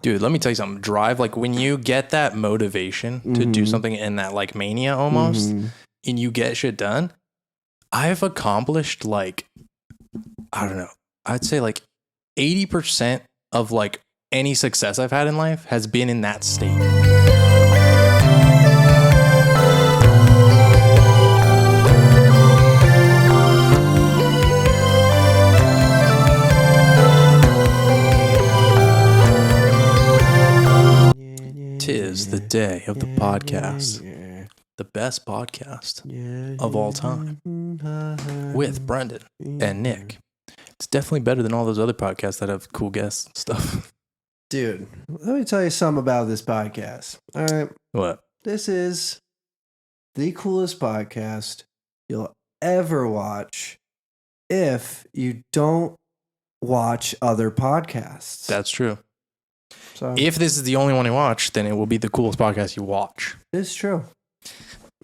Dude, let me tell you something. Drive, like when you get that motivation to do something in that like mania almost, and you get shit done, I've accomplished like, I don't know, I'd say like 80% of like any success I've had in life has been in that state. Tis the day of the podcast, the best podcast of all time, with Brendan and Nick. It's definitely better than all those other podcasts that have cool guests and stuff. Dude, let me tell you something about this podcast. All right. What? This is the coolest podcast you'll ever watch if you don't watch other podcasts. That's true. So If this is the only one you watch, then it will be the coolest podcast you watch. it's true.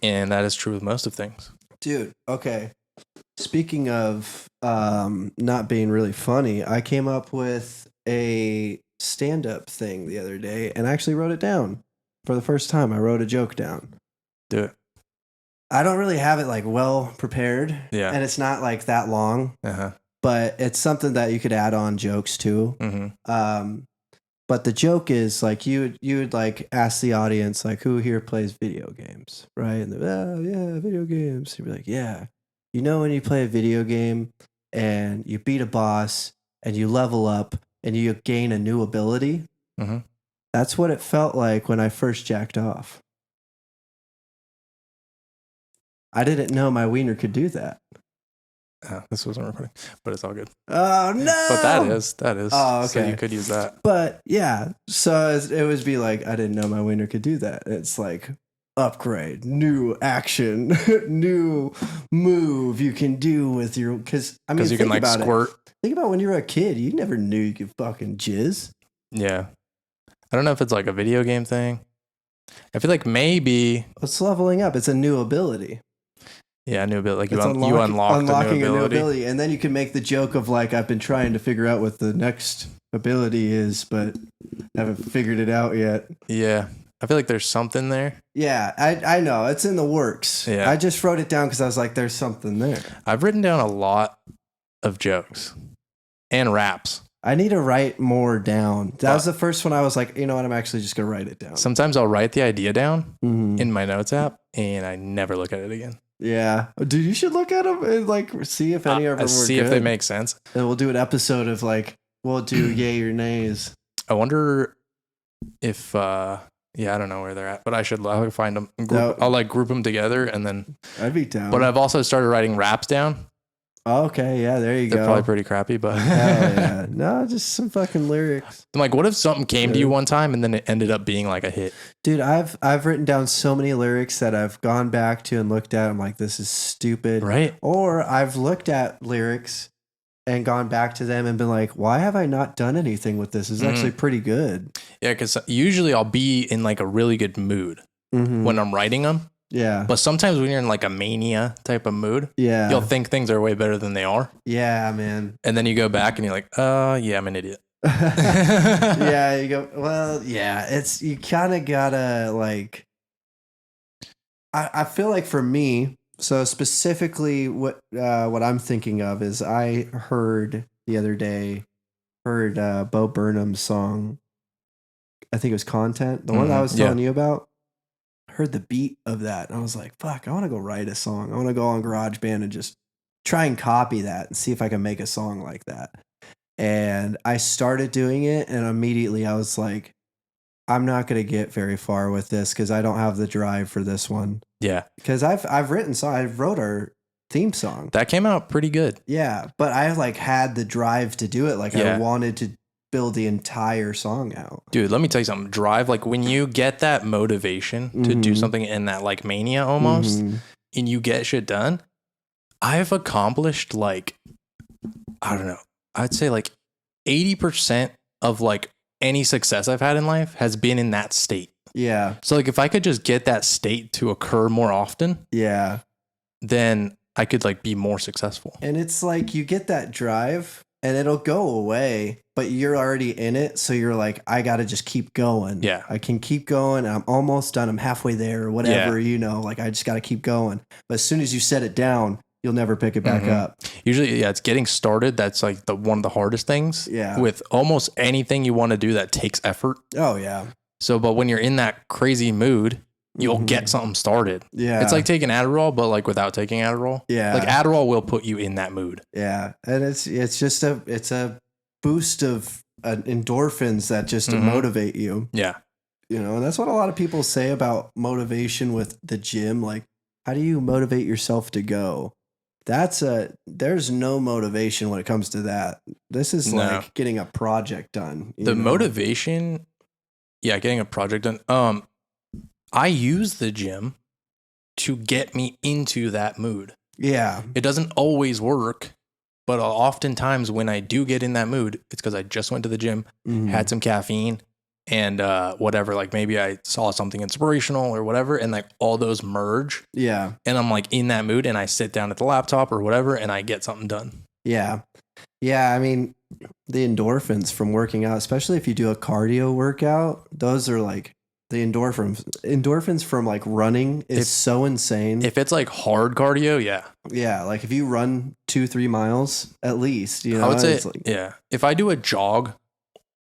And that is true with most of things. Dude, okay. Speaking of not being really funny, I came up with a stand-up thing the other day and I actually wrote it down. For the first time, I wrote a joke down. Do it. I don't really have it like well prepared. Yeah. And it's not like that long, but it's something that you could add on jokes to. Mm-hmm. But the joke is like you would like ask the audience like who here plays video games, right? And yeah, video games. You'd be like, yeah. You know when you play a video game and you beat a boss and you level up and you gain a new ability? Mm-hmm. That's what it felt like when I first jacked off. I didn't know my wiener could do that. This wasn't recording, but it's all good. Oh, no! But that is. Oh, okay. So you could use that. But yeah, so it would be like, I didn't know my wiener could do that. It's like, upgrade, new action, new move you can do with your, because you can like squirt. Think about when you were a kid, you never knew you could fucking jizz. Yeah. I don't know if it's like a video game thing. I feel like maybe It's leveling up. It's a new ability. Yeah, a new ability. Like It's you unlocked unlocking a new ability. and then you can make the joke of like, I've been trying to figure out what the next ability is, but haven't figured it out yet. Yeah, I feel like there's something there. Yeah, I know it's in the works. Yeah. I just wrote it down because I was like, there's something there. I've written down a lot of jokes and raps. I need to write more down. That was the first one I was like, you know what? I'm actually just going to write it down. Sometimes I'll write the idea down in my notes app and I never look at it again. Yeah. Dude, you should look at them and like see if any of them were see good. if they make sense. And we'll do an episode of like, we'll do yay or nays. I wonder if, I don't know where they're at, but I'll find them. I'll like group them together and then. I'd be down. But I've also started writing raps down. Oh, okay. Yeah, there you go. They're probably pretty crappy, but. Hell yeah. No, just some fucking lyrics. I'm like, what if something came to you one time and then it ended up being like a hit? Dude, I've written down so many lyrics that I've gone back to and looked at. I'm like, this is stupid. Right. Or I've looked at lyrics and gone back to them and been like, why have I not done anything with this? It's actually pretty good. Yeah, because usually I'll be in like a really good mood when I'm writing them. Yeah. But sometimes when you're in like a mania type of mood, you'll think things are way better than they are. Yeah, man. And then you go back and you're like, yeah, I'm an idiot. Yeah, you go, well, yeah, you kind of gotta like, I feel like for me, so specifically what I'm thinking of is I heard the other day, Bo Burnham's song, I think it was Content, the one that I was telling you about. Heard the beat of that and I was like, fuck, I want to go write a song. I want to go on GarageBand and just try and copy that and see if I can make a song like that. And I started doing it and immediately I was like, I'm not going to get very far with this because I don't have the drive for this one. Yeah. Because I wrote our theme song. That came out pretty good. Yeah. But I like had the drive to do it. Like I wanted to build the entire song out. Dude, let me tell you something. Drive, like when you get that motivation to do something in that like mania almost and you get shit done, I've accomplished like, I don't know, I'd say like 80% of like any success I've had in life has been in that state. Yeah. So like if I could just get that state to occur more often, then I could like be more successful. And it's like you get that drive and it'll go away, but you're already in it. So you're like, I got to just keep going. Yeah. I can keep going. I'm almost done. I'm halfway there or whatever, like I just got to keep going. But as soon as you set it down, you'll never pick it back up. Usually, it's getting started. That's like one of the hardest things. Yeah. With almost anything you want to do that takes effort. Oh, yeah. So, but when you're in that crazy mood, you'll get something started. Yeah. It's like taking Adderall, but like without taking Adderall. Yeah. Like Adderall will put you in that mood. Yeah. And it's just a boost of endorphins that just motivate you. Yeah. And that's what a lot of people say about motivation with the gym. Like, how do you motivate yourself to go? There's no motivation when it comes to that. This is like getting a project done. The motivation, getting a project done. I use the gym to get me into that mood. Yeah. It doesn't always work, but oftentimes when I do get in that mood, it's because I just went to the gym, had some caffeine, and whatever, like maybe I saw something inspirational or whatever, and like all those merge. Yeah. And I'm like in that mood and I sit down at the laptop or whatever and I get something done. Yeah. Yeah. I mean, the endorphins from working out, especially if you do a cardio workout, those are like the endorphins from like running is so insane. If it's like hard cardio, yeah. Yeah. Like if you run 2-3 miles at least, I would say, if I do a jog,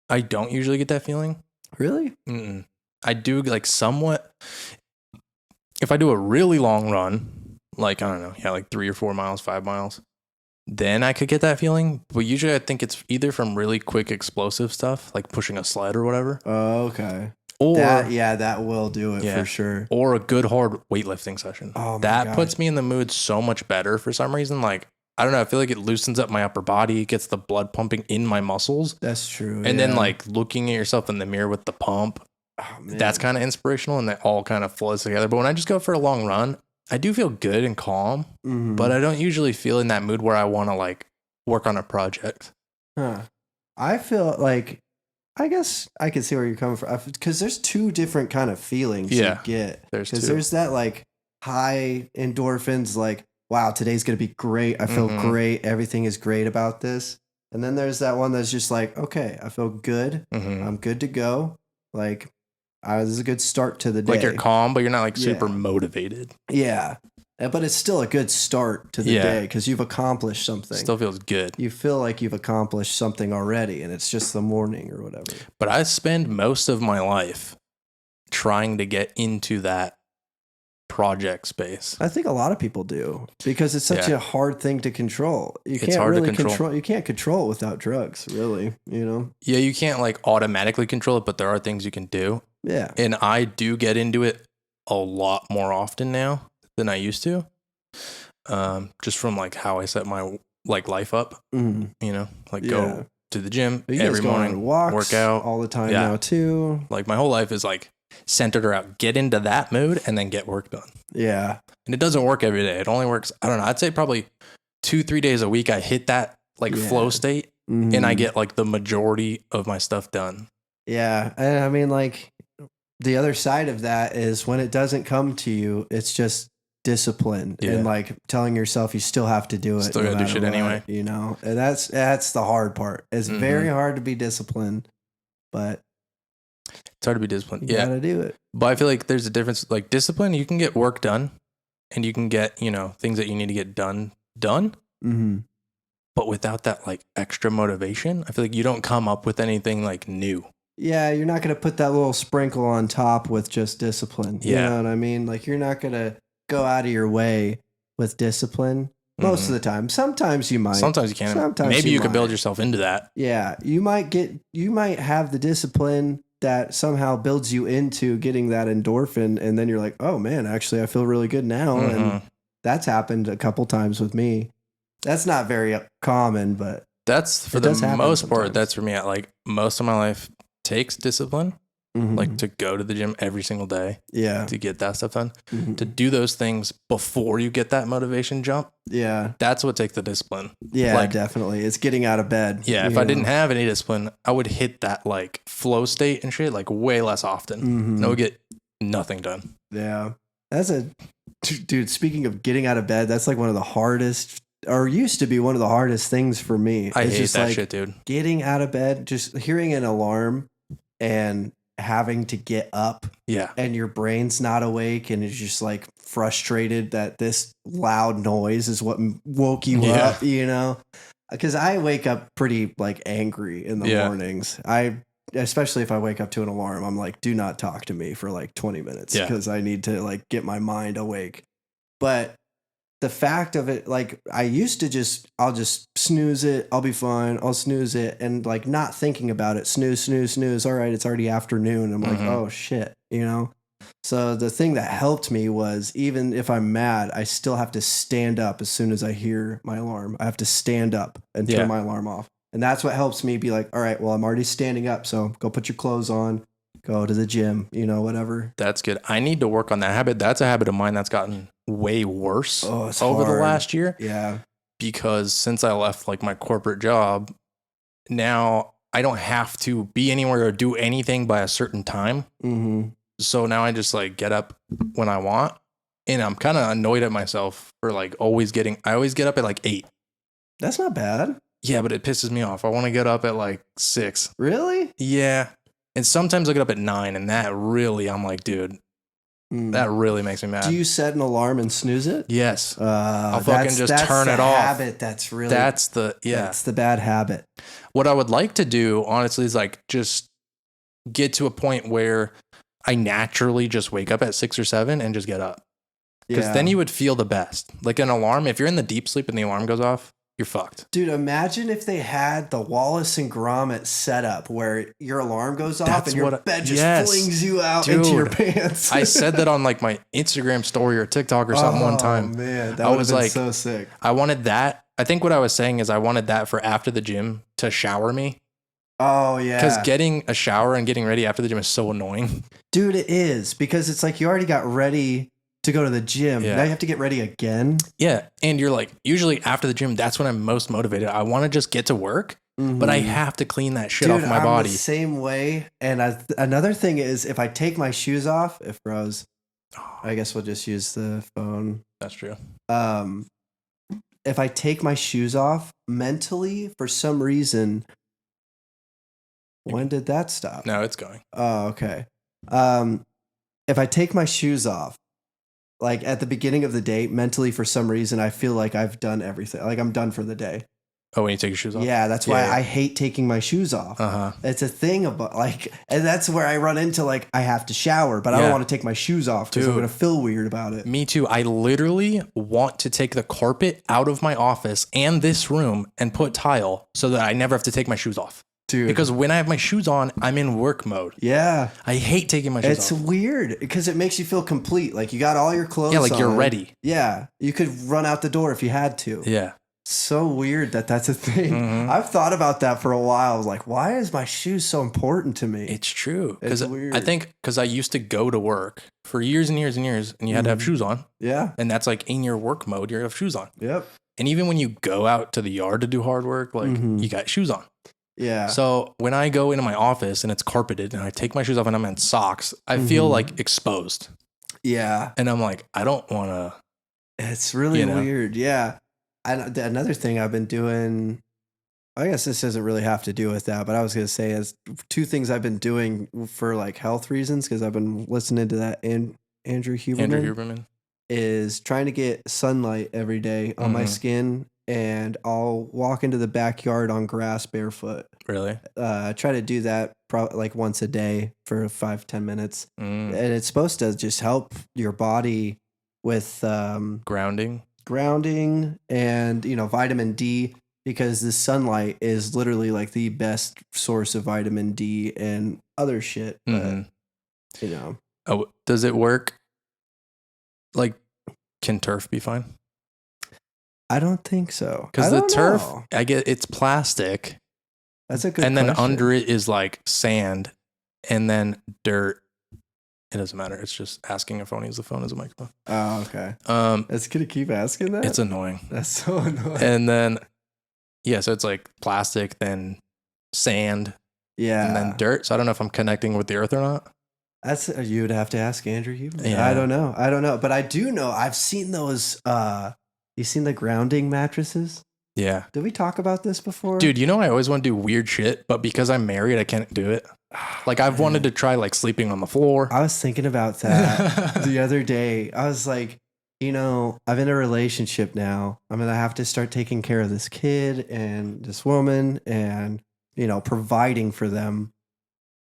I don't usually get that feeling. Really? Mm-mm. I do like somewhat. If I do a really long run, like, I don't know, like 3 or 4 miles, 5 miles, then I could get that feeling. But usually I think it's either from really quick explosive stuff, like pushing a sled or whatever. Oh, okay. Or that will do it for sure. Or a good hard weightlifting session. Oh, that puts me in the mood so much better for some reason. Like, I don't know. I feel like it loosens up my upper body, gets the blood pumping in my muscles. That's true. And then like looking at yourself in the mirror with the pump, that's kind of inspirational and that all kind of flows together. But when I just go for a long run, I do feel good and calm, but I don't usually feel in that mood where I want to like work on a project. Huh. I feel like, I guess I can see where you're coming from because there's 2 different kind of feelings you get. There's that like high endorphins, like, wow, today's going to be great. I feel great. Everything is great about this. And then there's that one that's just like, okay, I feel good. I'm good to go. Like, this is a good start to the day. Like you're calm, but you're not like super motivated. Yeah. But it's still a good start to the day because you've accomplished something. Still feels good. You feel like you've accomplished something already and it's just the morning or whatever. But I spend most of my life trying to get into that project space. I think a lot of people do because it's such a hard thing to control. It's hard to control. You can't control it without drugs, really, Yeah, you can't like automatically control it, but there are things you can do. Yeah. And I do get into it a lot more often now than I used to. Just from like how I set my like life up, like go to the gym every morning, work out all the time now too. Like my whole life is like centered around get into that mood and then get work done. Yeah. And it doesn't work every day. It only works, I don't know, I'd say probably 2-3 days a week I hit that like flow state and I get like the majority of my stuff done. Yeah. And I mean, like the other side of that is when it doesn't come to you, it's just discipline and like telling yourself you still have to do it. Still gotta do shit anyway. And that's the hard part. It's very hard to be disciplined, but it's hard to be disciplined. You gotta do it. But I feel like there's a difference. Like discipline, you can get work done and you can get, things that you need to get done. But without that like extra motivation, I feel like you don't come up with anything like new. Yeah, you're not going to put that little sprinkle on top with just discipline. You know what I mean? Like you're not going to go out of your way with discipline most of the time. Sometimes you might. Sometimes you can. Sometimes maybe you can build yourself into that. Yeah, you might have the discipline that somehow builds you into getting that endorphin, and then you're like, oh man, actually I feel really good now. And that's happened a couple times with me. That's not very common, but that's for the most part. That's for me. Like most of my life takes discipline, like to go to the gym every single day, to get that stuff done, to do those things before you get that motivation jump. Yeah, that's what takes the discipline. Yeah, like, definitely. It's getting out of bed. Yeah, if I didn't have any discipline, I would hit that like flow state and shit like way less often. And I would get nothing done. Yeah, dude. Speaking of getting out of bed, that's like one of the hardest or used to be one of the hardest things for me. I It's hate just that like shit, dude. getting out of bed, just hearing an alarm and having to get up Yeah. and your brain's not awake and it's just like frustrated that this loud noise is what woke you Yeah. up, you know? Because I wake up pretty like angry in the Yeah. mornings. Especially if I wake up to an alarm, I'm like, do not talk to me for like 20 minutes Yeah. because I need to like get my mind awake. But the fact of it, like I used to I'll just snooze it. I'll be fine. I'll snooze it. And like not thinking about it, snooze. All right. It's already afternoon. I'm like, oh shit, you know? So the thing that helped me was even if I'm mad, I still have to stand up as soon as I hear my alarm. I have to stand up and turn my alarm off. And that's what helps me be like, all right, well, I'm already standing up. So go put your clothes on, go to the gym, you know, whatever. That's good. I need to work on that habit. That's a habit of mine that's gotten way worse over hard. the last year. Yeah. Because since I left like my corporate job, now I don't have to be anywhere or do anything by a certain time. Mm-hmm. So now I just like get up when I want. And I'm kind of annoyed at myself for like I always get up at like 8. That's not bad. Yeah, but it pisses me off. I want to get up at like 6. Really? Yeah. And sometimes I get up at 9 and that really, I'm like, dude, that really makes me mad. Do you set an alarm and snooze it? Yes. I'll fucking just turn it off. Habit that's really That's the bad habit. What I would like to do, honestly, is like just get to a point where I naturally just wake up at 6 or 7 and just get up. Because then you would feel the best. Like an alarm, if you're in the deep sleep and the alarm goes off, you're fucked. Dude, imagine if they had the Wallace and Gromit setup where your alarm goes off and your bed just flings you out into your pants. I said that on like my Instagram story or TikTok or something one time. Oh man, that was like so sick. I wanted that. I think what I was saying is I wanted that for after the gym to shower me. Oh yeah. Because getting a shower and getting ready after the gym is so annoying. Dude, it is. Because it's like you already got ready to go to the gym. Yeah. Now you have to get ready again. Yeah. And you're like, usually after the gym, that's when I'm most motivated. I want to just get to work, but I have to clean that shit off my body. The same way. And another thing is if I take my shoes off, I guess we'll just use the phone. That's true. If I take my shoes off mentally, for some reason, when did that stop? No, it's going. Oh, okay. If I take my shoes off, like at the beginning of the day, mentally, for some reason, I feel like I've done everything. Like I'm done for the day. Oh, when you take your shoes off? Yeah, that's why I hate taking my shoes off. It's a thing about like, and that's where I run into like, I have to shower, but I don't want to take my shoes off because I'm going to feel weird about it. Me too. I literally want to take the carpet out of my office and this room and put tile so that I never have to take my shoes off. Dude. Because when I have my shoes on, I'm in work mode. Yeah. I hate taking my shoes off. It's off. weird because it makes you feel complete. Like you got all your clothes on. Yeah, like you're ready. Yeah. You could run out the door if you had to. Yeah. So weird that's a thing. I've thought about that for a while. I was like, why is my shoes so important to me? It's true. It's weird. I think because I used to go to work for years and years and years and you had to have shoes on. Yeah. And that's like in your work mode, you have shoes on. Yep. And even when you go out to the yard to do hard work, like you got shoes on. Yeah. So when I go into my office and it's carpeted and I take my shoes off and I'm in socks, I feel like exposed. Yeah. And I'm like, I don't want to. It's really weird. Yeah. Another thing I've been doing, I guess this doesn't really have to do with that, but I was going to say is 2 things I've been doing for like health reasons because I've been listening to that Andrew Huberman is trying to get sunlight every day on my skin. And I'll walk into the backyard on grass barefoot. Really? Try to do that like once a day for 5-10 minutes. And it's supposed to just help your body with grounding and, vitamin D because the sunlight is literally like the best source of vitamin D and other shit. But, Oh, does it work? Like, can turf be fine? I don't think so. Because the turf, it's plastic. That's a good And question. then under it is like sand and then dirt. It doesn't matter. It's just asking if I want to use the phone as a microphone. Oh, okay. It's going to keep asking that? It's annoying. That's so annoying. And then, so it's like plastic, then sand. Yeah. And then dirt. So I don't know if I'm connecting with the earth or not. You would have to ask Andrew Huberman. Yeah. I don't know. But I do know I've seen those You seen the grounding mattresses? Yeah. Did we talk about this before? Dude, you know I always want to do weird shit, but because I'm married, I can't do it. Like I've wanted to try like sleeping on the floor. I was thinking about that the other day. I was like, I'm in a relationship now. I'm going to have to start taking care of this kid and this woman and, providing for them.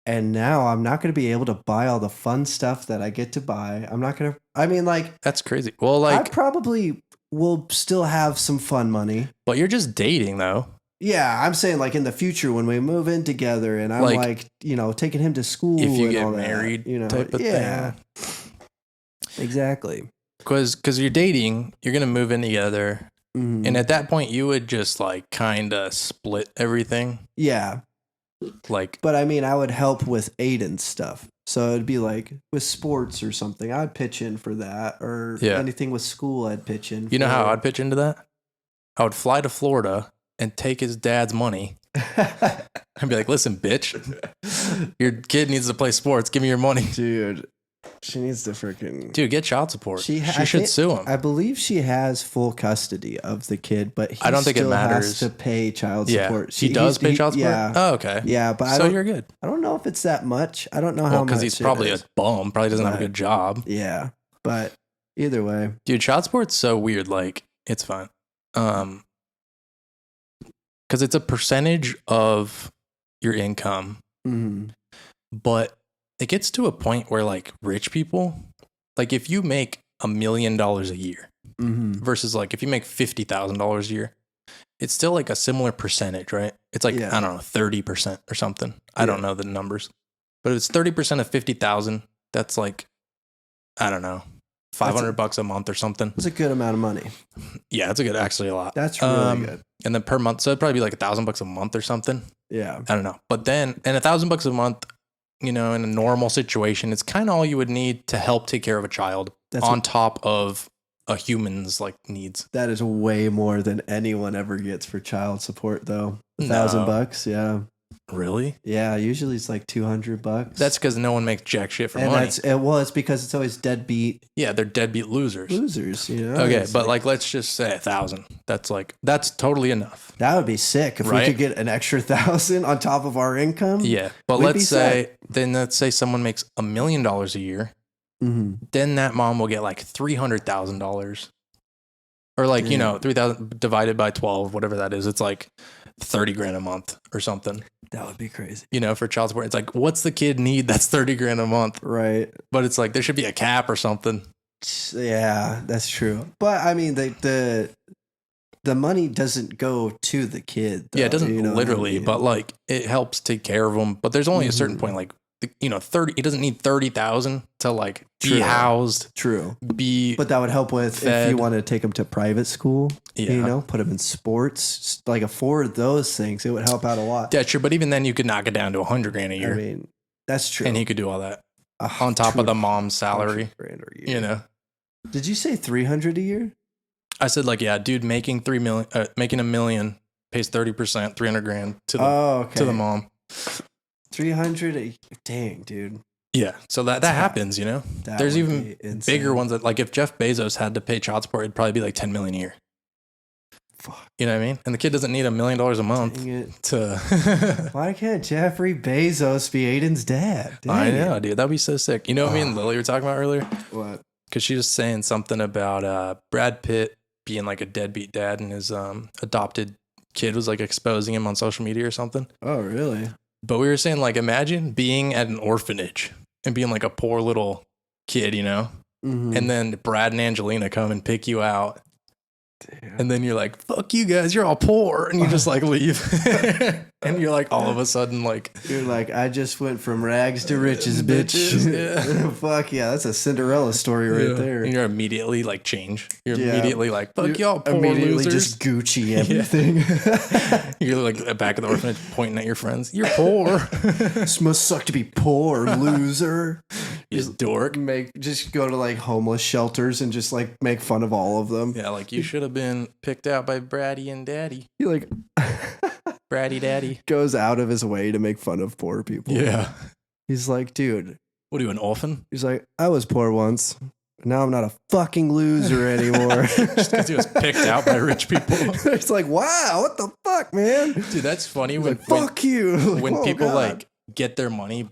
And now I'm not going to be able to buy all the fun stuff that I get to buy. I'm not going to, that's crazy. Well, I probably will still have some fun money. But you're just dating though. Yeah, I'm saying like in the future when we move in together and I'm taking him to school. If you and get all married, that, type of thing. Exactly. Because you're dating, you're gonna move in together, and at that point you would just like kind of split everything. Yeah. But I would help with Aiden's stuff. So it'd be like with sports or something, I'd pitch in for that, or anything with school, I'd pitch in. You know how I'd pitch into that? I would fly to Florida and take his dad's money. I'd be like, listen, bitch, your kid needs to play sports. Give me your money. Dude, she needs to freaking... Dude, get child support. She should sue him. I believe she has full custody of the kid, but I don't think it matters. Has to pay child support. He does pay child support? Yeah. Oh, okay. Yeah, but you're good. I don't know if it's that much. I don't know how much. Because he's probably a bum. Probably doesn't have a good job. Yeah, but either way. Dude, child support's so weird. Like, it's fine. Because it's a percentage of your income. Mm-hmm. But it gets to a point where like rich people, like if you make $1 million a year versus like if you make $50,000 a year, it's still like a similar percentage, right? It's like, I don't know, 30% or something. I don't know the numbers, but if it's 30% of 50,000, that's like, I don't know, $500 a month or something. It's a good amount of money. Yeah, it's actually a lot. That's really good. And then per month, so it'd probably be like $1,000 a month or something. Yeah. I don't know. But then, and $1,000 a month, in a normal situation, it's kind of all you would need to help take care of a child on top of a human's like needs. That is way more than anyone ever gets for child support though. $1,000. Yeah. Really? Yeah. Usually it's like $200. That's because no one makes jack shit for money. It's because it's always deadbeat. Yeah. They're deadbeat losers. Okay. But like, let's just say 1,000. That's totally enough. That would be sick if we could get an extra 1,000 on top of our income. Yeah. But let's say someone makes $1 million a year. Mm-hmm. Then that mom will get like $300,000 or like, 3,000 divided by 12, whatever that is. It's like 30 grand a month or something. That would be crazy. For child support. It's like, what's the kid need? That's 30 grand a month. Right. But it's like, there should be a cap or something. Yeah, that's true. But I mean, the money doesn't go to the kid. Though, yeah, it doesn't literally, but like it helps take care of them. But there's only a certain point, like, 30, he doesn't need 30,000 to like be housed. True. But that would help with fed. If you want to take him to private school, put him in sports, like afford those things. It would help out a lot. Yeah, sure. But even then you could knock it down to 100 grand a year. I mean, that's true. And he could do all that on top of the mom's salary, Did you say 300 a year? I said like, yeah, dude, making $1 million pays 30%, 300 grand to the mom. 300. Dang, dude. Yeah. So that happens, There's even bigger ones that like if Jeff Bezos had to pay child support, it'd probably be like 10 million a year. Fuck. You know what I mean? And the kid doesn't need $1 million a month to. Why can't Jeffrey Bezos be Aiden's dad? I know, dude. That'd be so sick. You know what me and Lily were talking about earlier? What? Because she was saying something about Brad Pitt being like a deadbeat dad and his adopted kid was like exposing him on social media or something. Oh, really? But we were saying, like, imagine being at an orphanage and being like a poor little kid, And then Brad and Angelina come and pick you out. Damn. And then you're like, fuck you guys, you're all poor. And you just like leave. And you're like, all of a sudden, like. You're like, I just went from rags to riches, bitch. Yeah. Fuck yeah, that's a Cinderella story right there. And you're immediately like change. You're immediately like, fuck y'all poor immediately losers. Just Gucci everything. You're like back of the orphanage pointing at your friends. You're poor. This must suck to be poor, loser. You dork. Just go to like homeless shelters and just like make fun of all of them. Yeah, like you should have been picked out by Braddy and Daddy. He like Braddy Daddy goes out of his way to make fun of poor people. Yeah. He's like, dude. What are you, an orphan? He's like, I was poor once. now I'm not a fucking loser anymore. Just because he was picked out by rich people. It's like, wow, what the fuck, man? Dude, that's funny He's when like, fuck you. Like, when oh, people God. like get their money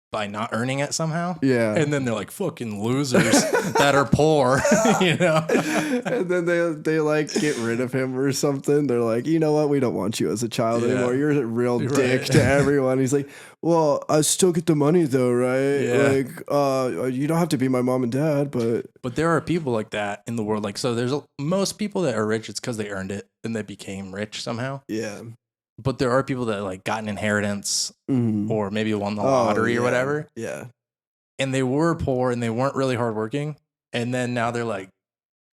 by not earning it somehow. Yeah. And then they're like fucking losers that are poor, you know? And then they like get rid of him or something. They're like, you know what? We don't want you as a child Yeah. anymore. You're a real You're dick right. to everyone. He's like, well, I still get the money though, right? Yeah. Like, you don't have to be my mom and dad, but there are people like that in the world. Like, so there's most people that are rich, it's because they earned it and they became rich somehow. yeah. But there are people that like got an inheritance Mhm. or maybe won the lottery or yeah. whatever. Yeah. And they were poor and they weren't really hardworking. And then now they're like,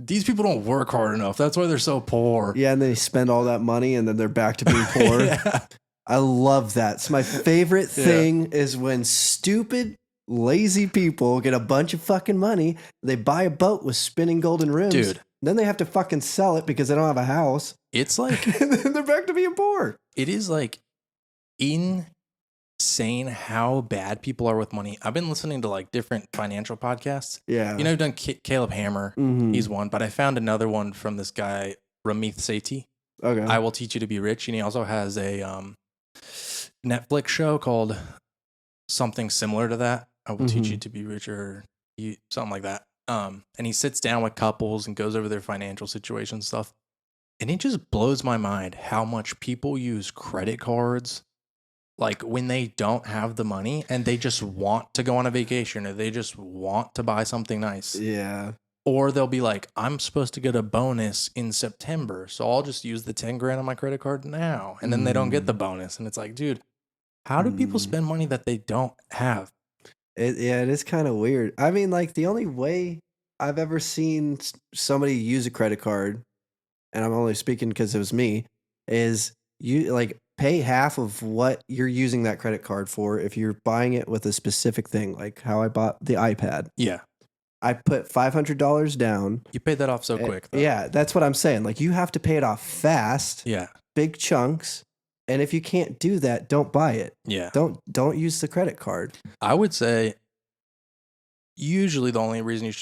these people don't work hard enough. That's why they're so poor. Yeah, and they spend all that money and then they're back to being poor. Yeah. I love that. It's my favorite thing is when stupid, lazy people get a bunch of fucking money, they buy a boat with spinning golden rims. Dude. Then they have to fucking sell it because they don't have a house. It's like, And then they're back to being poor. it is like insane how bad people are with money. I've been listening to like different financial podcasts. Yeah. You know, I've done Caleb Hammer. Mhm. He's one, but I found another one from this guy, Ramith Sethi. Okay. I Will Teach You to Be Rich. And he also has a Netflix show called something similar to that. I Will Teach You to Be Rich or something like that. And he sits down with couples and goes over their financial situation and stuff. And it just blows my mind how much people use credit cards like when they don't have the money and they just want to go on a vacation or they just want to buy something nice. Yeah. Or they'll be like, I'm supposed to get a bonus in September, so I'll just use the 10 grand on my credit card now. And then they don't get the bonus. And it's like, dude, how do people spend money that they don't have? It is kind of weird. I mean, like the only way I've ever seen somebody use a credit card, and I'm only speaking because it was me, is you like pay half of what you're using that credit card for if you're buying it with a specific thing, like how I bought the iPad. Yeah. I put $500 down. You paid that off so quick, though. Yeah, that's what I'm saying. Like you have to pay it off fast, Yeah. big chunks. And if you can't do that, don't buy it. Yeah. Don't use the credit card. I would say usually the only reason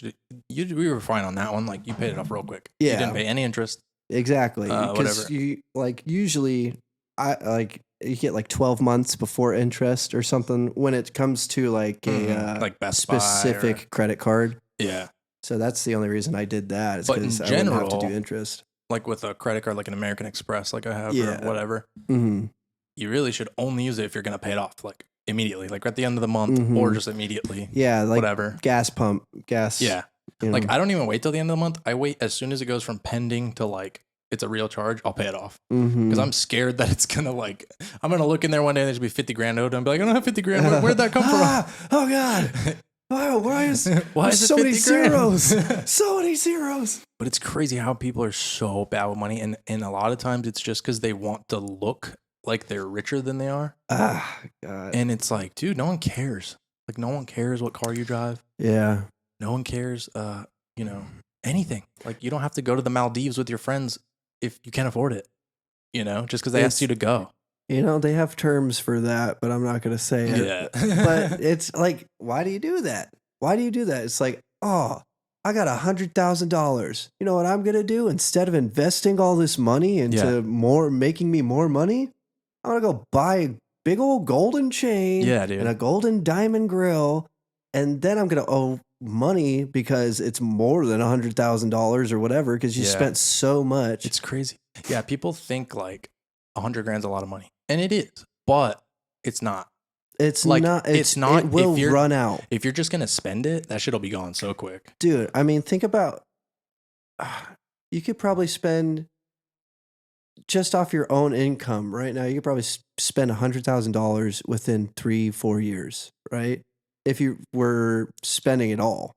we were fine on that one. Like you paid it off real quick. Yeah. You didn't pay any interest. Exactly. Because whatever. you like usually you get like 12 months before interest or something when it comes to like a like Best Buy specific credit card. Yeah. So that's the only reason I did that. Is But in because I wouldn't have to general, do interest. Like with a credit card, like an American Express, like I have Yeah. or whatever, Mm-hmm. you really should only use it if you're going to pay it off like immediately, like at the end of the month or just immediately. Yeah, like whatever. gas pump, gas. Yeah. You know. Like I don't even wait till the end of the month. I wait as soon as it goes from pending to like it's a real charge, I'll pay it off. Because I'm scared that it's going to like, I'm going to look in there one day and there's going to be 50 grand owed and be like, I don't have 50 grand. Where'd that come from? Oh God. Wow, why is Why is it so many 50 grand? zeros? So many zeros. But it's crazy how people are so bad with money. And a lot of times it's just because they want to look like they're richer than they are. Ah, God. And it's like, dude, no one cares. Like no one cares what car you drive. Yeah. No one cares, you know, anything. Like you don't have to go to the Maldives with your friends if you can't afford it, you know, just because they asked you to go. You know, they have terms for that, but I'm not going to say it. Yeah. But it's like, why do you do that? Why do you do that? It's like, oh, I got $100,000. You know what I'm going to do? Instead of investing all this money into making me more money, I'm going to go buy a big old golden chain Yeah, dude. and a golden diamond grill. And then I'm going to owe money because it's more than $100,000 or whatever because you spent so much. It's crazy. Yeah, people think like 100 grand's a lot of money. And it is, but it's not. It's like, not. it's not. It will if you're, run out. If you're just going to spend it, that shit'll be gone so quick. Dude, I mean, think about, you could probably spend just off your own income right now. You could probably spend $100,000 within 3-4 years, right? If you were spending it all.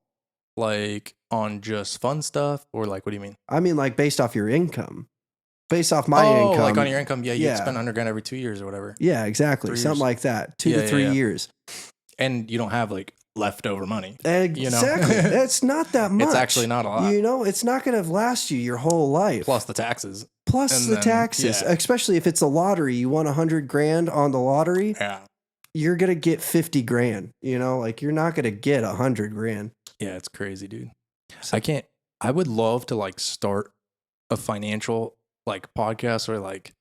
Like on just fun stuff or like, what do you mean? I mean, like based off your income. Based off my income. Like on your income. Yeah, you Yeah. spend 100 grand every 2 years or whatever. Yeah, exactly. 3 Something years. like that. 2 to 3 years. And you don't have like leftover money. Exactly. You know? It's not that much. It's actually not a lot. You know, it's not going to last you your whole life. Plus the taxes. Plus And the then, taxes. yeah. Especially if it's a lottery. You won 100 grand on the lottery. Yeah. You're going to get 50 grand. You know, like you're not going to get 100 grand. Yeah, it's crazy, dude. I would love to like start a financial like podcast or like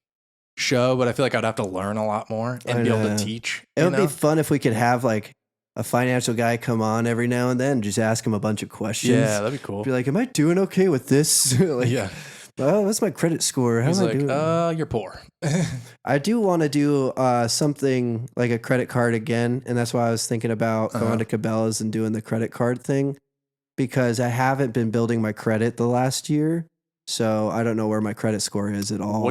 show, but I feel like I'd have to learn a lot more and be able to teach. It would be fun if we could have like a financial guy come on every now and then, just ask him a bunch of questions. Yeah, that'd be cool. Be like, am I doing okay with this? Like, yeah. Oh, what's my credit score? How He's am like, I doing? You're poor. I do want to do something like a credit card again. And that's why I was thinking about going to Cabela's and doing the credit card thing, because I haven't been building my credit the last year. So I don't know where my credit score is at all.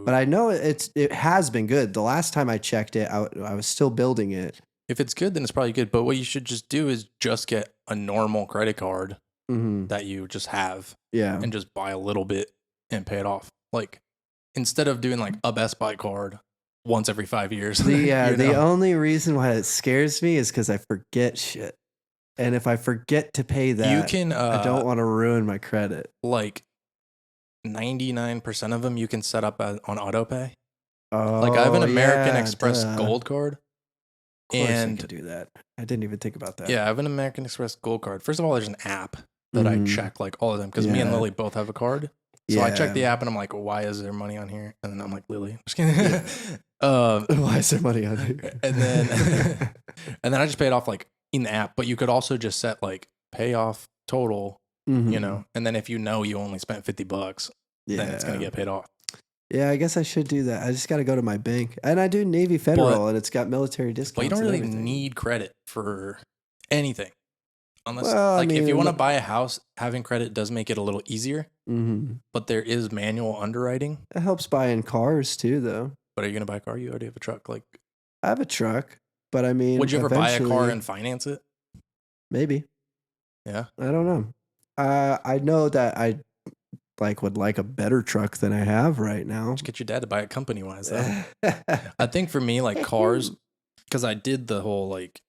But I know it has been good. The last time I checked it, I was still building it. If it's good, then it's probably good. But what you should just do is just get a normal credit card that you just have. Yeah. And just buy a little bit and pay it off. Like, instead of doing like a Best Buy card once every 5 years. The only reason why it scares me is because I forget shit. And if I forget to pay that, you can, I don't want to ruin my credit. Like 99% of them you can set up on auto pay. Oh, like I have an American Express Gold card. Of course I can do that. I didn't even think about that. Yeah, I have an American Express Gold card. First of all, there's an app that I check like all of them because me and Lily both have a card. So I check the app and I'm like, why is there money on here? And then I'm like, Lily, just kidding. Why is there money on here? And then and then I just pay it off like in the app. But you could also just set like pay off total, you know, and then if you know you only spent $50, then it's gonna get paid off. Yeah, I guess I should do that. I just got to go to my bank, and I do Navy Federal, and it's got military discounts. But you don't really need credit for anything, unless if you want to buy a house, having credit does make it a little easier. But there is manual underwriting. It helps buying cars too, though. But are you gonna buy a car? You already have a truck. Like, I have a truck, but I mean, would you ever buy a car and finance it? Maybe. Yeah, I don't know. I know that I would like a better truck than I have right now. Just get your dad to buy it company wise though. I think for me, like cars, because I did the whole like,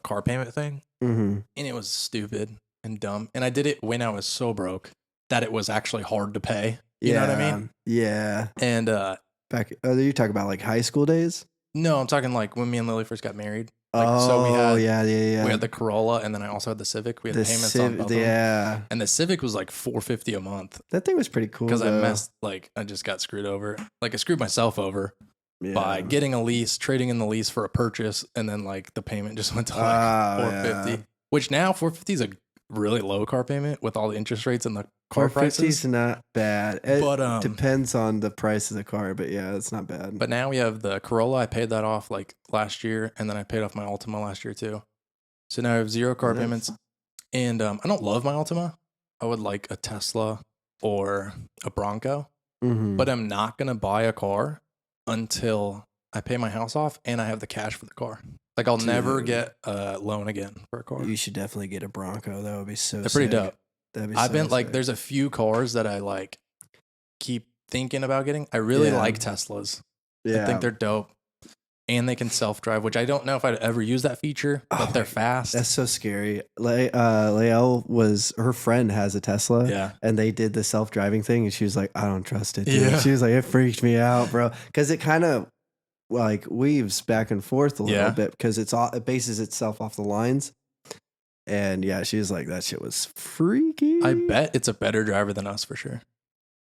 car payment thing and it was stupid and dumb. And I did it when I was so broke that it was actually hard to pay. You know what I mean? Yeah. And you talk about like high school days? No, I'm talking like when me and Lily first got married. Like, so we had, We had the Corolla, and then I also had the Civic. We had the payments on both of them. And the Civic was like $450 a month. That thing was pretty cool. Because I just got screwed over. Like I screwed myself over by getting a lease, trading in the lease for a purchase, and then like the payment just went to like $450. Which now $450 is a really low car payment with all the interest rates and the car prices. $450 not bad. It depends on the price of the car, but yeah, it's not bad. But now we have the Corolla. I paid that off like last year, and then I paid off my Altima last year too. So now I have 0 car payments, and I don't love my Altima. I would like a Tesla or a Bronco, but I'm not gonna buy a car until I pay my house off and I have the cash for the car. Like I'll never get a loan again for a car. You should definitely get a Bronco. That would be so. They're pretty dope. I've been like, there's a few cars that I like keep thinking about getting. I really like Teslas. I think they're dope, and they can self-drive, which I don't know if I'd ever use that feature, but they're fast. That's so scary. Lael her friend has a Tesla, and they did the self-driving thing, and she was like, I don't trust it. Dude. She was like, it freaked me out, bro, because it kind of like weaves back and forth a little bit because it bases itself off the lines. And yeah, she was like, that shit was freaky. I bet it's a better driver than us for sure.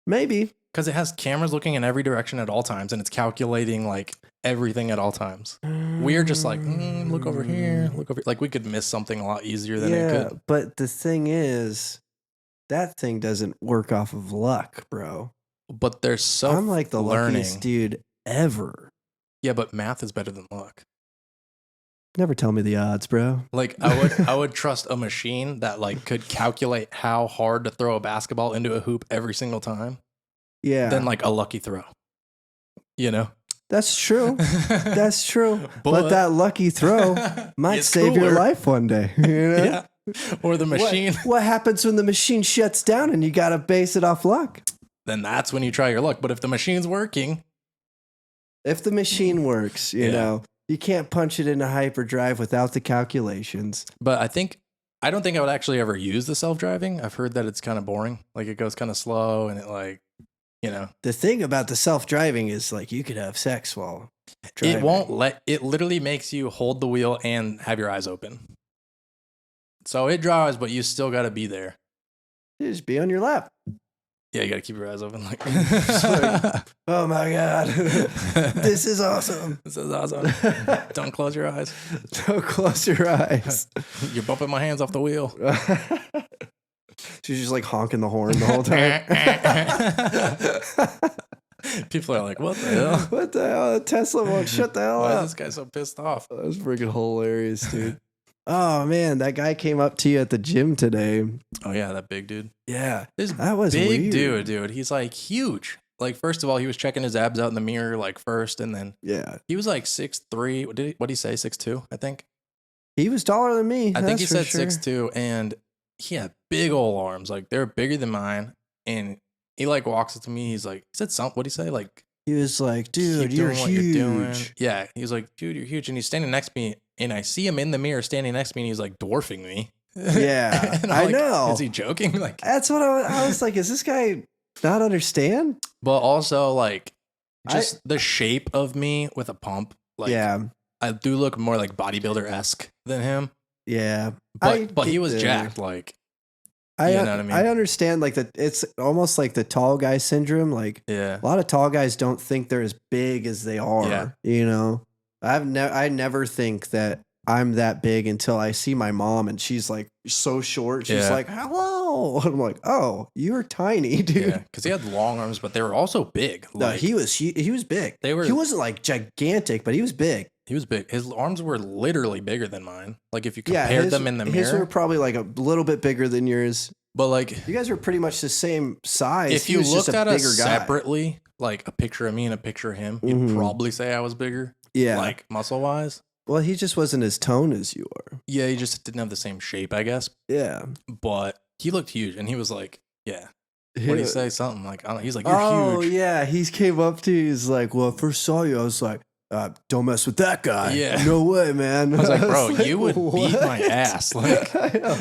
Maybe. Because it has cameras looking in every direction at all times, and it's calculating like everything at all times. We're just like, look over here, look over here. Like we could miss something a lot easier than it could. But the thing is, that thing doesn't work off of luck, bro. But there's so I'm like the luckiest dude ever. Yeah, but math is better than luck. Never tell me the odds, bro. Like I would trust a machine that like could calculate how hard to throw a basketball into a hoop every single time. Yeah. Than like a lucky throw. That's true. That's true. But that lucky throw might save your life one day. Yeah. Or the machine. What happens when the machine shuts down and you got to base it off luck? Then that's when you try your luck. But if the machine's working. If the machine works, you know. You can't punch it into hyperdrive without the calculations. But I don't think I would actually ever use the self-driving. I've heard that it's kind of boring. Like it goes kind of slow and it like, The thing about the self-driving is like you could have sex while driving. It literally makes you hold the wheel and have your eyes open. So it dries, but you still got to be there. You just be on your lap. Yeah, you got to keep your eyes open. Like, oh my God. This is awesome. This is awesome. Don't close your eyes. Don't close your eyes. You're bumping my hands off the wheel. She's just like honking the horn the whole time. People are like, what the hell? What the hell? The Tesla won't shut the hell Why up. is this guy so pissed off? That was freaking hilarious, dude. Oh man, that guy came up to you at the gym today. Oh yeah, that big dude. Yeah, This that was big weird. dude. He's like huge. Like first of all, he was checking his abs out in the mirror like first, and then he was like 6'3". What did he say? 6'2", I think. He was taller than me. I think he said sure. 6'2", and he had big old arms. Like they're bigger than mine. And he like walks up to me. He's like, he said something. What did he say? Like, he was like, dude, keep you're doing what huge. you're doing. Yeah, he was like, dude, you're huge. And he's standing next to me, and I see him in the mirror standing next to me, and he's like dwarfing me. Yeah, And I like, know. Is he joking? Like, That's what I was like. Is this guy not understand? but also like just the shape of me with a pump. Like, yeah, I do look more like bodybuilder-esque than him. yeah. But he was jacked. Like, you know what I mean? I understand like that. It's almost like the tall guy syndrome. Like yeah. a lot of tall guys don't think they're as big as they are. Yeah. You know, I never think that I'm that big until I see my mom and she's like so short. She's like, hello. I'm like, oh, you're tiny, dude. Yeah, because he had long arms, but they were also big. No, Like, he was big. They were. He wasn't like gigantic, but he was big. He was big. His arms were literally bigger than mine. Like if you compared them in the mirror. His were probably like a little bit bigger than yours. But like, you guys were pretty much the same size. if you looked at us separately, like a picture of me and a picture of him, you'd probably say I was bigger. Yeah. Like muscle wise. Well, he just wasn't as toned as you are. Yeah, he just didn't have the same shape, I guess. Yeah. But he looked huge, and he was like, yeah. What do you say? Something like, I don't know. He's like, you're oh, huge. Yeah, he came up to you. He's like, well, I first saw you, I was like, don't mess with that guy. Yeah. No way, man. I was like, bro, you would beat my ass. Like,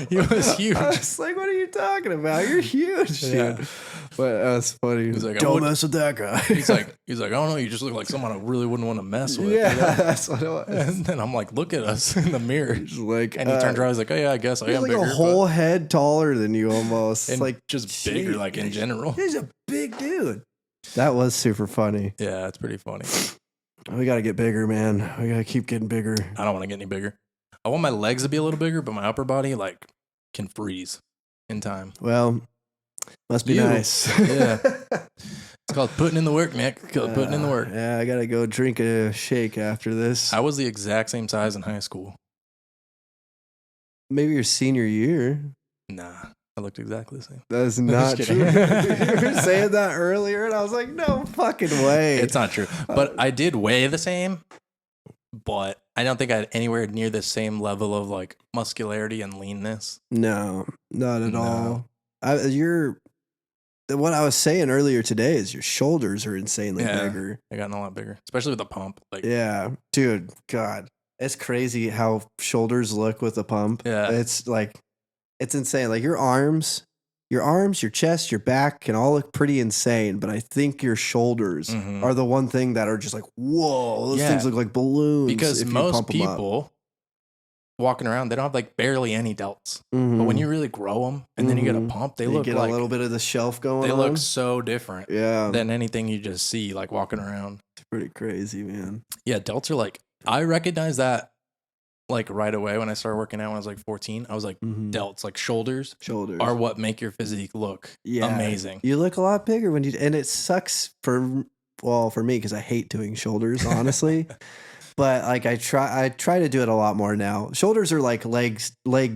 he was huge. I was like, what are you talking about? You're huge, dude. But that's funny. He's like, don't mess with that guy. He's like, I don't know. You just look like someone I really wouldn't want to mess with. Yeah, you know? that's what it was. And then I'm like, look at us in the mirror. He's like, And he turns around. He's like, oh yeah, I guess I am like bigger. a whole head taller than you almost. And like just bigger, like in general. He's a big dude. That was super funny. Yeah, it's pretty funny. We got to get bigger, man. We got to keep getting bigger. I don't want to get any bigger. I want my legs to be a little bigger, but my upper body like can freeze in time. Well, must be nice. Yeah. It's called putting in the work, Nick. It's called putting in the work. Yeah, I got to go drink a shake after this. I was the exact same size in high school. Maybe your senior year. Nah, I looked exactly the same. That's not just true. kidding. You were saying that earlier, and I was like, no fucking way. It's not true. But I did weigh the same, but I don't think I had anywhere near the same level of like muscularity and leanness. No, not at No. all. What I was saying earlier today is your shoulders are insanely bigger. They gotten a lot bigger, especially with the pump. Like, Yeah, dude, God, it's crazy how shoulders look with a pump. Yeah. It's like, it's insane. Like your arms, your chest, your back can all look pretty insane, but I think your shoulders are the one thing that are just like, whoa, those things look like balloons. because if you most pump 'em up. people walking around, they don't have like barely any delts. Mhm. But when you really grow them and then you get a pump, they You look get like a little bit of the shelf going they on. look so different Yeah, than anything you just see like walking around. it's pretty crazy, man. Yeah, delts are like, I recognize that like right away when I started working out when I was like 14. I was like, delts, like shoulders Shoulders are what make your physique look amazing. You look a lot bigger when you, and it sucks for me because I hate doing shoulders, honestly. But like I try to do it a lot more now. Shoulders are like leg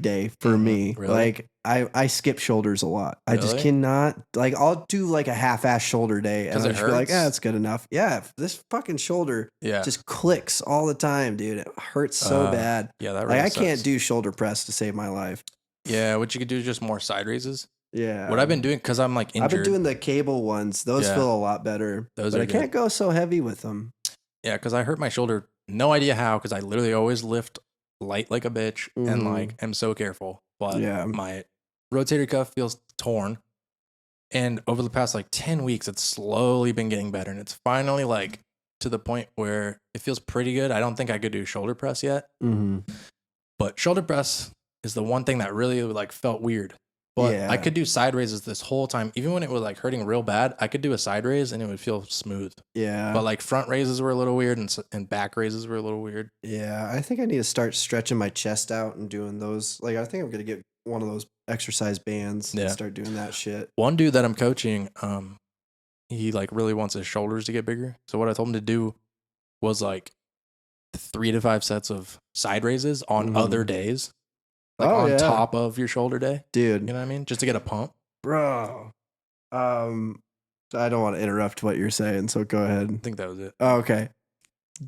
day for me. Really? Like I skip shoulders a lot. I just Really? cannot, like I'll do like a half-ass shoulder day and 'Cause I'll it just be like, hurts? it's good enough. Yeah, this fucking shoulder Yeah. just clicks all the time, dude. It hurts so bad. Yeah, that Like really I can't sucks. do shoulder press to save my life. Yeah, what you could do is just more side raises. Yeah. What I've been doing, because I'm like injured. I've been doing the cable ones. Those Yeah. feel a lot better. Those but are I can't go so heavy with them. Yeah, because I hurt my shoulder. No idea how, because I literally always lift light like a bitch and like am so careful. But Yeah. my rotator cuff feels torn. And over the past like 10 weeks, it's slowly been getting better. And it's finally like to the point where it feels pretty good. I don't think I could do shoulder press yet. Mm-hmm. But shoulder press, is the one thing that really like felt weird. But Yeah. I could do side raises this whole time. Even when it was like hurting real bad, I could do a side raise and it would feel smooth. Yeah. But like front raises were a little weird and back raises were a little weird. Yeah. I think I need to start stretching my chest out and doing those. Like, I think I'm going to get one of those exercise bands and start doing that shit. One dude that I'm coaching, he like really wants his shoulders to get bigger. So what I told him to do was like 3 to 5 sets of side raises on other days. Like on top of your shoulder day. Dude. You know what I mean? Just to get a pump. Bro. I don't want to interrupt what you're saying, so go ahead. I think that was it. Oh, okay.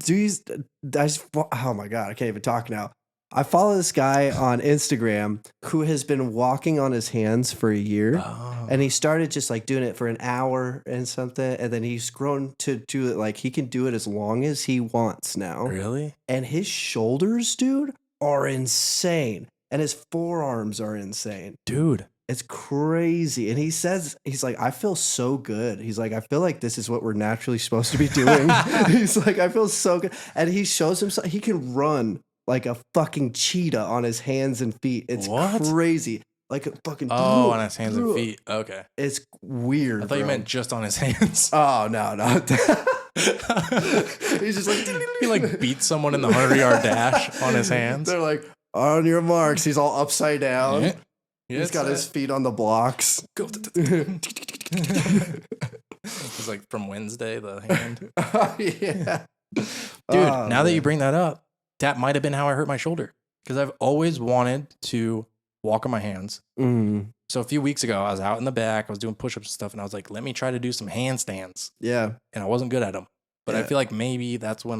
Oh my God, I can't even talk now. I follow this guy on Instagram who has been walking on his hands for a year. Oh. And he started just like doing it for an hour and something. And then he's grown to do it like he can do it as long as he wants now. Really? And his shoulders, dude, are insane. And his forearms are insane. Dude. It's crazy. And he says, he's like, I feel so good. He's like, I feel like this is what we're naturally supposed to be doing. He's like, I feel so good. And he shows himself, he can run like a fucking cheetah on his hands and feet. It's crazy. Like a fucking on his hands and feet. Okay. It's weird. I thought you meant just on his hands. Oh no. He's just like he like beats someone in the 100-yard dash on his hands. They're like, on your marks. He's all upside down. Yeah. He's got his feet on the blocks. It's like from Wednesday, the hand. Yeah. Dude, now that you bring that up, that might have been how I hurt my shoulder. Because I've always wanted to walk on my hands. Mm. So a few weeks ago, I was out in the back. I was doing push-ups and stuff. And I was like, let me try to do some handstands. Yeah. And I wasn't good at them. But I feel like maybe that's when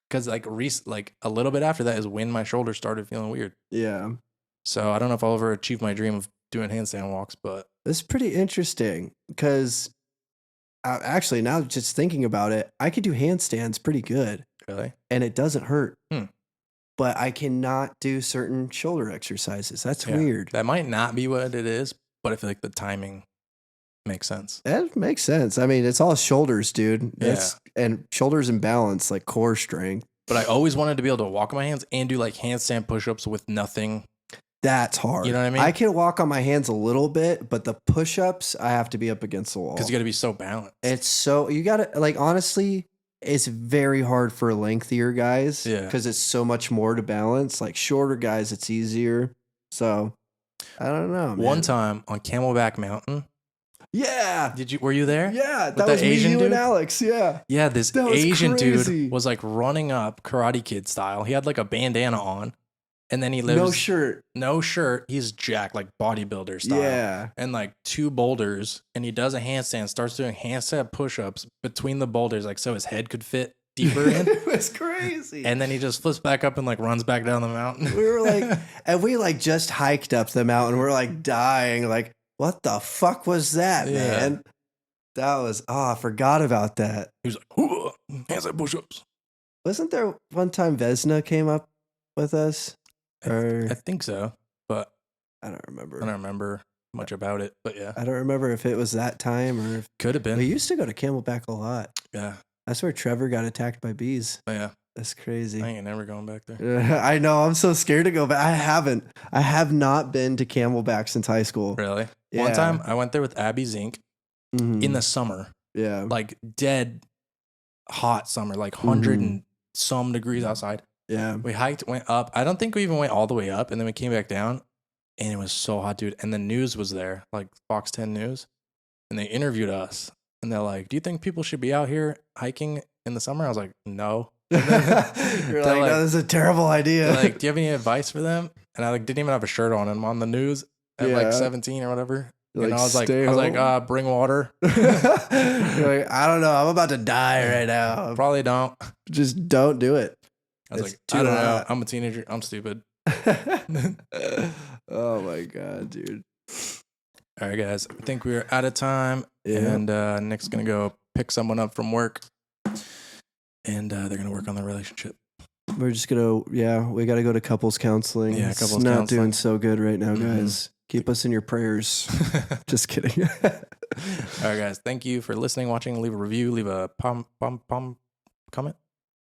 because like a little bit after that is when my shoulder started feeling weird. Yeah. So I don't know if I'll ever achieve my dream of doing handstand walks, but it's pretty interesting because actually now just thinking about it, I could do handstands pretty good. Really? And it doesn't hurt. But I cannot do certain shoulder exercises. That's weird. That might not be what it is, but I feel like the timing makes sense. That makes sense. I mean, it's all shoulders, dude. And shoulders and balance, like core strength. But I always wanted to be able to walk on my hands and do like handstand push-ups with nothing. That's hard. You know what I mean? I can walk on my hands a little bit, but the push-ups, I have to be up against the wall. Because you got to be so balanced. You got to, like, honestly, it's very hard for lengthier guys. Yeah. Because it's so much more to balance. Like, shorter guys, it's easier. So, I don't know, man. One time on Camelback Mountain. Yeah. Were you there? Yeah. That was Asian me, you, dude? and Alex. Yeah. Yeah, this Asian crazy. dude was like running up Karate Kid style. He had like a bandana on. And then he lives no shirt. He's jacked, like bodybuilder style. Yeah. And like 2 boulders. And he does a handstand, starts doing handstand push-ups between the boulders, like so his head could fit deeper in. It was crazy. And then he just flips back up and like runs back down the mountain. We were like, and we like just hiked up the mountain. We're like dying. Like, what the fuck was that, man? That was, I forgot about that. He was like, handstand push-ups. Wasn't there one time Vesna came up with us? I think so, but I don't remember. I don't remember much about it, but yeah. I don't remember if it was that time or if could have been. We used to go to Camelback a lot. Yeah. That's where Trevor got attacked by bees. Oh, yeah. That's crazy. I ain't never going back there. I know. I'm so scared to go back. I have not been to Camelback since high school. Really? Yeah. One time I went there with Abby Zink in the summer. Yeah. Like dead hot summer, like 100 and some degrees outside. Yeah. We hiked, went up. I don't think we even went all the way up. And then we came back down and it was so hot, dude. And the news was there, like Fox 10 News. And they interviewed us. And they're like, do you think people should be out here hiking in the summer? I was like, no. You're like, no, this is a terrible idea. Like, do you have any advice for them? And I like didn't even have a shirt on. And I'm on the news at like 17 or whatever. You're and like, I was like, bring water. You're like, I don't know. I'm about to die right now. Probably don't. Just don't do it. I was like, I don't know. I'm a teenager. I'm stupid. Oh my God, dude. All right, guys. I think we're out of time. Yeah. And Nick's going to go pick someone up from work. And they're going to work on their relationship. We're just going to, we got to go to couples counseling. Yeah, it's couples not counseling. doing so good right now, guys. Keep us in your prayers. Just kidding. All right, guys. Thank you for listening, watching. Leave a review. Leave a comment. Comment?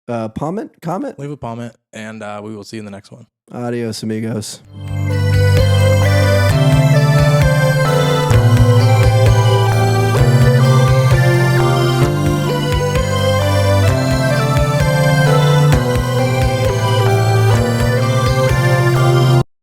Leave a comment. And we will see you in the next one. Adios, amigos.